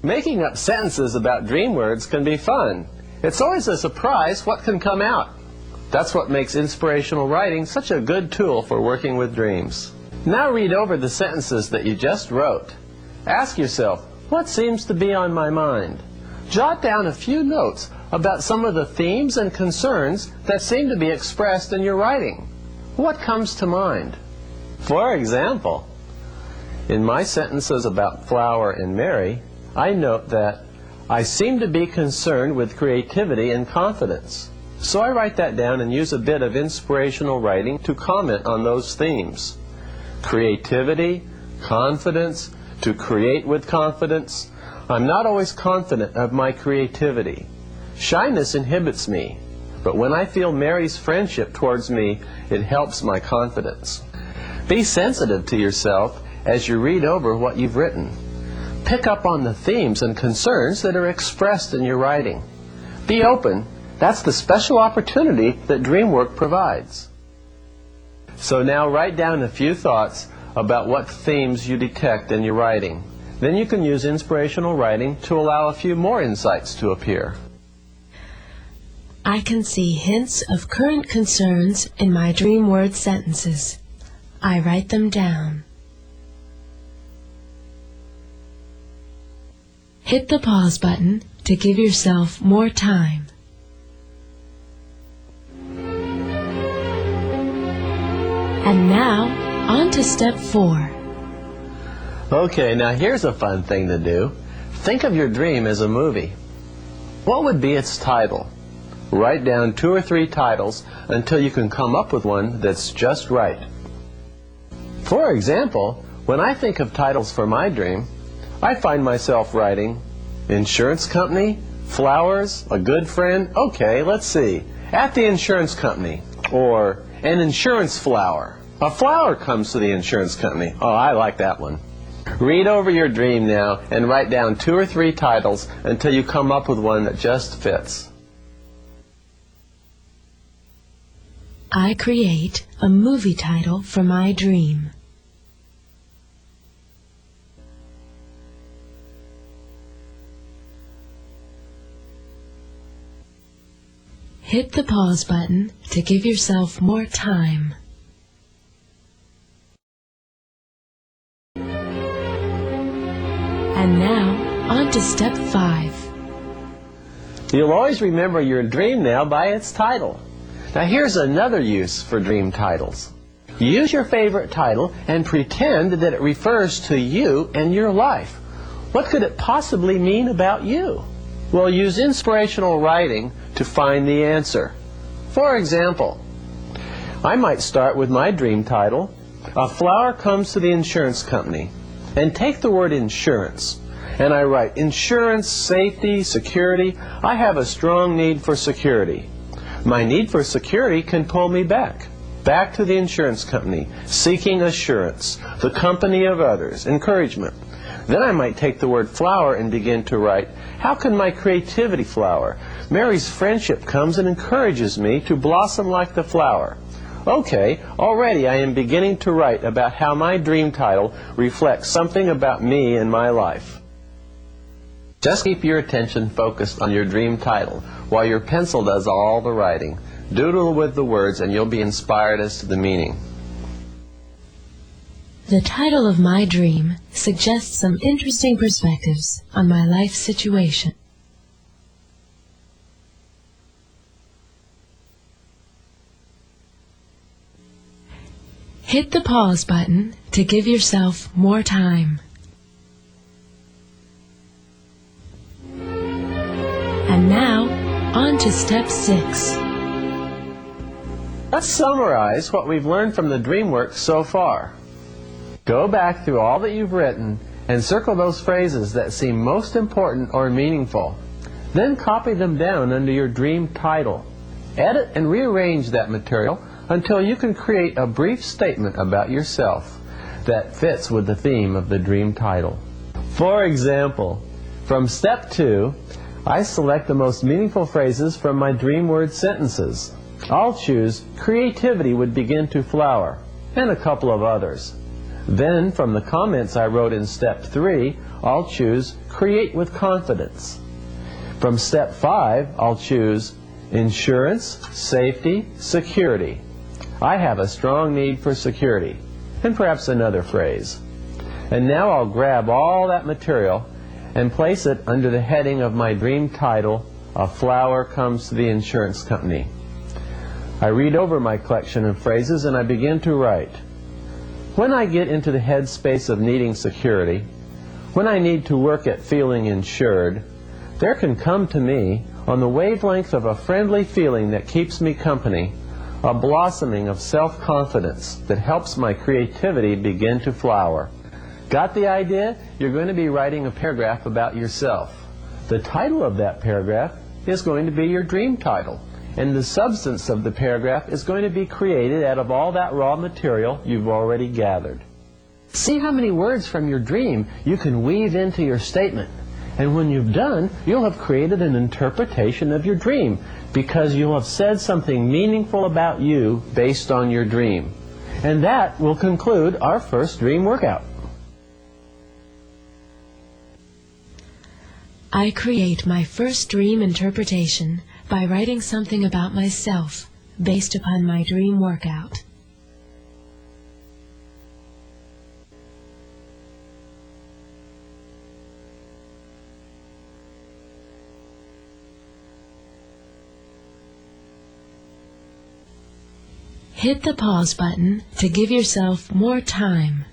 Making up sentences about dream words can be fun. It's always a surprise what can come out. That's what makes inspirational writing such a good tool for working with dreams. Now read over the sentences that you just wrote. Ask yourself, what seems to be on my mind? Jot down a few notes about some of the themes and concerns that seem to be expressed in your writing. What comes to mind? For example, in my sentences about Flower and Mary, I note that I seem to be concerned with creativity and confidence. So I write that down and use a bit of inspirational writing to comment on those themes. Creativity, confidence, to create with confidence. I'm not always confident of my creativity. Shyness inhibits me, but when I feel Mary's friendship towards me, it helps my confidence. Be sensitive to yourself as you read over what you've written. Pick up on the themes and concerns that are expressed in your writing. Be open. That's the special opportunity that DreamWork provides. So now write down a few thoughts about what themes you detect in your writing. Then you can use inspirational writing to allow a few more insights to appear. I can see hints of current concerns in my dream word sentences. I write them down. Hit the pause button to give yourself more time. And now, on to step 4. Okay, now here's a fun thing to do. Think of your dream as a movie. What would be its title? Write down 2 or 3 titles until you can come up with one that's just right. For example, when I think of titles for my dream, I find myself writing Insurance Company, Flowers, A Good Friend. Okay, let's see. At the insurance company. Or an insurance flower. A flower comes to the insurance company. Oh, I like that one. Read over your dream now and write down 2 or 3 titles until you come up with one that just fits. I create a movie title for my dream. Hit the pause button to give yourself more time. And now, on to step 5. You'll always remember your dream now by its title. Now here's another use for dream titles. Use your favorite title and pretend that it refers to you and your life. What could it possibly mean about you? Well, use inspirational writing to find the answer. For example, I might start with my dream title, A Flower Comes to the Insurance Company, and take the word insurance. And I write insurance, safety, security. I have a strong need for security. My need for security can pull me back to the insurance company, seeking assurance, the company of others, encouragement. Then I might take the word flower and begin to write, how can my creativity flower? Mary's friendship comes and encourages me to blossom like the flower. Okay, already I am beginning to write about how my dream title reflects something about me and my life. Just keep your attention focused on your dream title while your pencil does all the writing. Doodle with the words and you'll be inspired as to the meaning. The title of my dream suggests some interesting perspectives on my life situation. Hit the pause button to give yourself more time. And now, on to step 6. Let's summarize what we've learned from the DreamWorks so far. Go back through all that you've written and circle those phrases that seem most important or meaningful. Then copy them down under your dream title. Edit and rearrange that material until you can create a brief statement about yourself that fits with the theme of the dream title. For example, from step 2, I select the most meaningful phrases from my dream word sentences. I'll choose creativity would begin to flower and a couple of others. Then, from the comments I wrote in step 3, I'll choose Create with Confidence. From step 5, I'll choose Insurance, Safety, Security. I have a strong need for security, and perhaps another phrase. And now I'll grab all that material and place it under the heading of my dream title, A Flower Comes to the Insurance Company. I read over my collection of phrases and I begin to write. When I get into the headspace of needing security, when I need to work at feeling insured, there can come to me, on the wavelength of a friendly feeling that keeps me company, a blossoming of self-confidence that helps my creativity begin to flower. Got the idea? You're going to be writing a paragraph about yourself. The title of that paragraph is going to be your dream title. And the substance of the paragraph is going to be created out of all that raw material you've already gathered. See how many words from your dream you can weave into your statement. And when you've done, you'll have created an interpretation of your dream, because you'll have said something meaningful about you based on your dream. And that will conclude our first dream workout. I create my first dream interpretation by writing something about myself based upon my dream workout. Hit the pause button to give yourself more time.